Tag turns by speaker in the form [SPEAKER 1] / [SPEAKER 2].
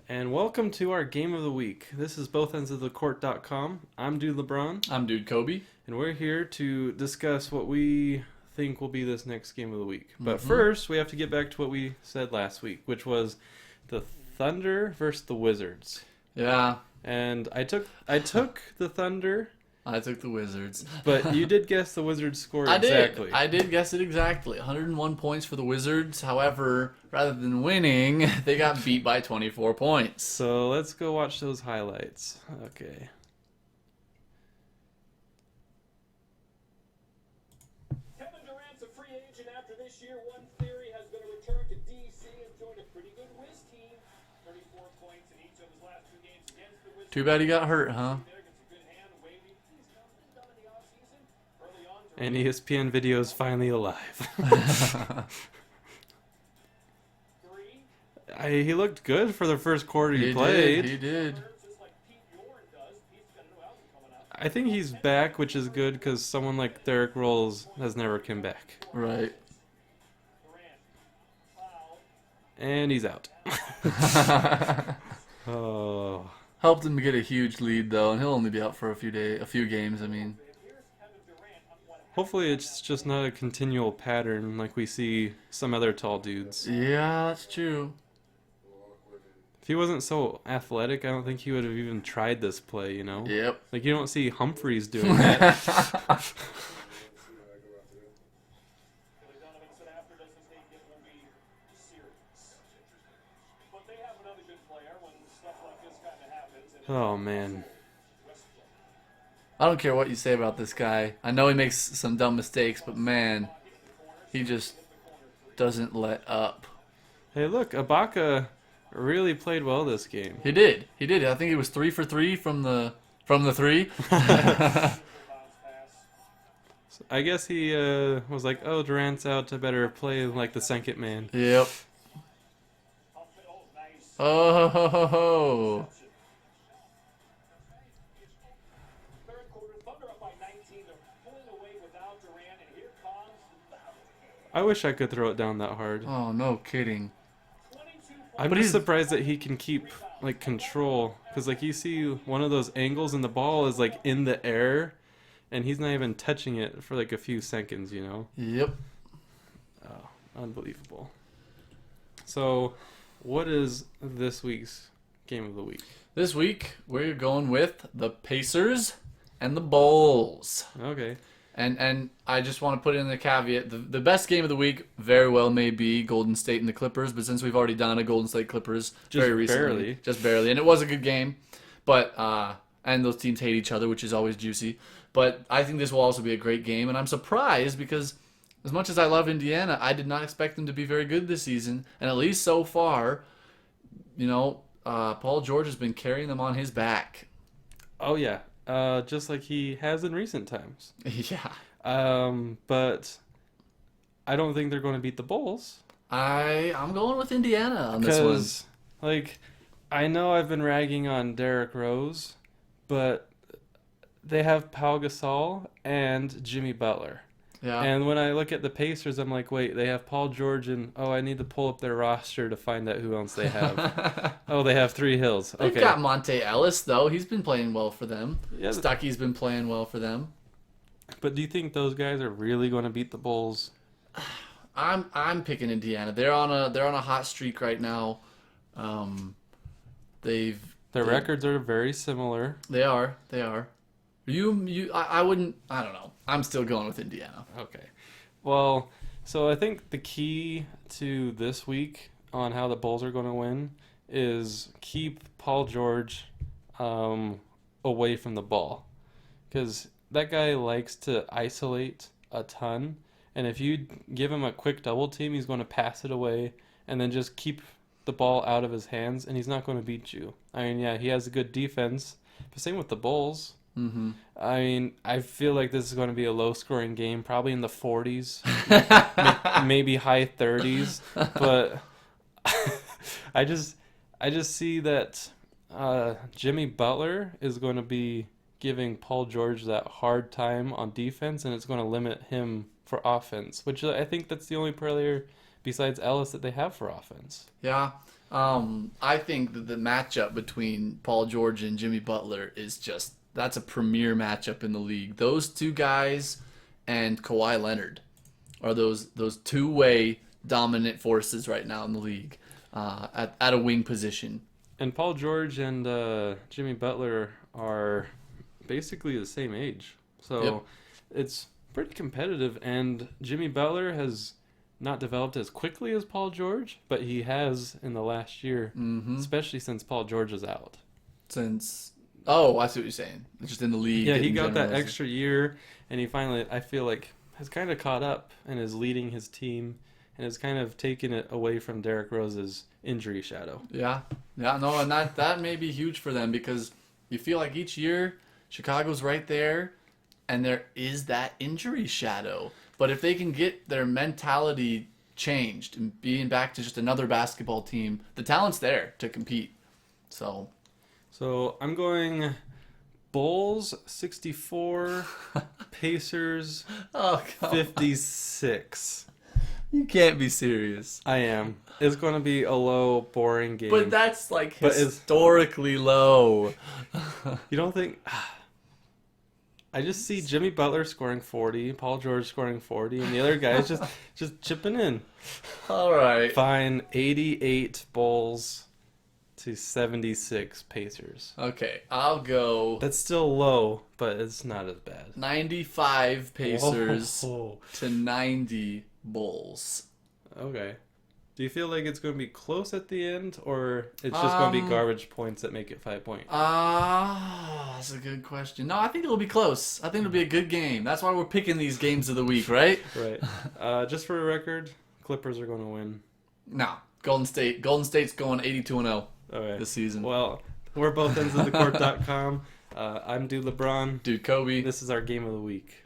[SPEAKER 1] And welcome to our game of the week. This is BothEndsOfTheCourt.com. I'm Dude LeBron,
[SPEAKER 2] I'm Dude Kobe.
[SPEAKER 1] and we're here to discuss what we think will be this next game of the week. But first, we have to get back to what we said last week, which was the Thunder versus the Wizards.
[SPEAKER 2] Yeah,
[SPEAKER 1] And I took the Thunder,
[SPEAKER 2] I took the Wizards.
[SPEAKER 1] but you did guess the Wizards score
[SPEAKER 2] I
[SPEAKER 1] exactly.
[SPEAKER 2] I did guess it exactly. 101 points for the Wizards. However, rather than winning, they got beat by 24 points.
[SPEAKER 1] So let's go watch those highlights. Okay.
[SPEAKER 3] Kevin Durant's a free agent after this year. One theory has been a return to DC and joined a pretty good Wiz team. 34 points in each of his last two games against the Wizards.
[SPEAKER 2] Too bad he got hurt, huh?
[SPEAKER 1] And ESPN video is finally alive. He looked good for the first quarter he played.
[SPEAKER 2] He did.
[SPEAKER 1] I think he's back, which is good because someone like Derrick Rose has never come back.
[SPEAKER 2] Right.
[SPEAKER 1] And he's out. Oh.
[SPEAKER 2] Helped him get a huge lead though, and he'll only be out for a few games. I mean,
[SPEAKER 1] Hopefully it's just not a continual pattern like we see some other tall dudes.
[SPEAKER 2] yeah, that's true.
[SPEAKER 1] If he wasn't so athletic, I don't think he would have even tried this play, you know?
[SPEAKER 2] Yep.
[SPEAKER 1] Like, you don't see Humphreys doing that. Oh, man.
[SPEAKER 2] I don't care what you say about this guy. I know he makes some dumb mistakes, but man, he just doesn't let up.
[SPEAKER 1] Hey, look, Ibaka really played well this game.
[SPEAKER 2] He did. He did. I think he was 3 for 3 from the three.
[SPEAKER 1] I guess he was like, oh, Durant's out, I better play like the second man.
[SPEAKER 2] Yep. Oh ho ho ho.
[SPEAKER 1] I wish I could throw it down that hard.
[SPEAKER 2] Oh, no kidding.
[SPEAKER 1] I'm
[SPEAKER 2] But
[SPEAKER 1] just
[SPEAKER 2] he's-
[SPEAKER 1] surprised that he can keep like control, because like you see one of those angles and the ball is like in the air, and he's not even touching it for like a few seconds, you know?
[SPEAKER 2] Yep.
[SPEAKER 1] Oh, unbelievable. So, what is this week's game of the week?
[SPEAKER 2] This week we're going with the Pacers and the Bulls.
[SPEAKER 1] Okay.
[SPEAKER 2] And I just want to put in the caveat: the best game of the week very well may be Golden State and the Clippers, but since we've already done a Golden State Clippers very recently, just barely, and it was a good game, but and those teams hate each other, which is always juicy. But I think this will also be a great game, and I'm surprised because as much as I love Indiana, I did not expect them to be very good this season, and at least so far, you know, Paul George has been carrying them on his back.
[SPEAKER 1] Oh yeah. Just like he has in recent times.
[SPEAKER 2] Yeah.
[SPEAKER 1] But I don't think they're going to beat the Bulls.
[SPEAKER 2] I'm going with Indiana on this one.
[SPEAKER 1] Because, like, I know I've been ragging on Derrick Rose, but they have Pau Gasol and Jimmy Butler.
[SPEAKER 2] Yeah.
[SPEAKER 1] And when I look at the Pacers, I'm like, wait, they have Paul George and, oh, I need to pull up their roster to find out who else they have. Oh, they have Three Hills.
[SPEAKER 2] They've
[SPEAKER 1] Okay.
[SPEAKER 2] got Monte Ellis, though. He's been playing well for them.
[SPEAKER 1] Yeah,
[SPEAKER 2] Stucky's been playing well for them.
[SPEAKER 1] but do you think those guys are really going to beat the Bulls?
[SPEAKER 2] I'm picking Indiana. They're on a hot streak right now. Their
[SPEAKER 1] Records are very similar.
[SPEAKER 2] They are. I wouldn't. I don't know. I'm still going with Indiana.
[SPEAKER 1] Okay. Well, so I think the key to this week on how the Bulls are going to win is keep Paul George away from the ball. Because that guy likes to isolate a ton. And if you give him a quick double team, he's going to pass it away and then just keep the ball out of his hands, and he's not going to beat you. I mean, yeah, he has a good defense, but same with the Bulls.
[SPEAKER 2] Mm-hmm.
[SPEAKER 1] I mean, I feel like this is going to be a low-scoring game, probably in the 40s, maybe high 30s. But I just see that Jimmy Butler is going to be giving Paul George that hard time on defense, and it's going to limit him for offense, which I think that's the only player besides Ellis that they have for offense.
[SPEAKER 2] Yeah, I think that the matchup between Paul George and Jimmy Butler is that's a premier matchup in the league. Those two guys and Kawhi Leonard are those two-way dominant forces right now in the league at a wing position.
[SPEAKER 1] And Paul George and Jimmy Butler are basically the same age. So it's pretty competitive. And Jimmy Butler has not developed as quickly as Paul George, but he has in the last year, especially since Paul George is out.
[SPEAKER 2] Oh, I see what you're saying. Just in the league.
[SPEAKER 1] Yeah, he got that extra year, and he finally, I feel like, has kind of caught up and is leading his team and has kind of taken it away from Derrick Rose's injury shadow.
[SPEAKER 2] Yeah, no, and that may be huge for them because you feel like each year Chicago's right there, and there is that injury shadow. But if they can get their mentality changed and being back to just another basketball team, the talent's there to compete. So
[SPEAKER 1] I'm going Bulls 64, Pacers 56.
[SPEAKER 2] You can't be serious.
[SPEAKER 1] I am. It's going to be a low, boring game.
[SPEAKER 2] But that's historically low.
[SPEAKER 1] You don't think... I just see Jimmy Butler scoring 40, Paul George scoring 40, and the other guys just chipping in.
[SPEAKER 2] All right.
[SPEAKER 1] Fine, 88 Bulls to 76 Pacers.
[SPEAKER 2] Okay, I'll go.
[SPEAKER 1] That's still low, but it's not as bad.
[SPEAKER 2] 95 Pacers
[SPEAKER 1] Whoa.
[SPEAKER 2] to 90 Bulls.
[SPEAKER 1] Okay. Do you feel like it's going to be close at the end, or it's just going to be garbage points that make it 5 points?
[SPEAKER 2] That's a good question. No, I think it'll be close. I think it'll be a good game. That's why we're picking these games of the week, right?
[SPEAKER 1] Right. Just for a record, Clippers are going to win.
[SPEAKER 2] No, Golden State. Golden State's going 82-0 this season.
[SPEAKER 1] Well, we're BothEndsOfTheCourt.com. I'm Dude LeBron.
[SPEAKER 2] Dude Kobe.
[SPEAKER 1] This is our game of the week.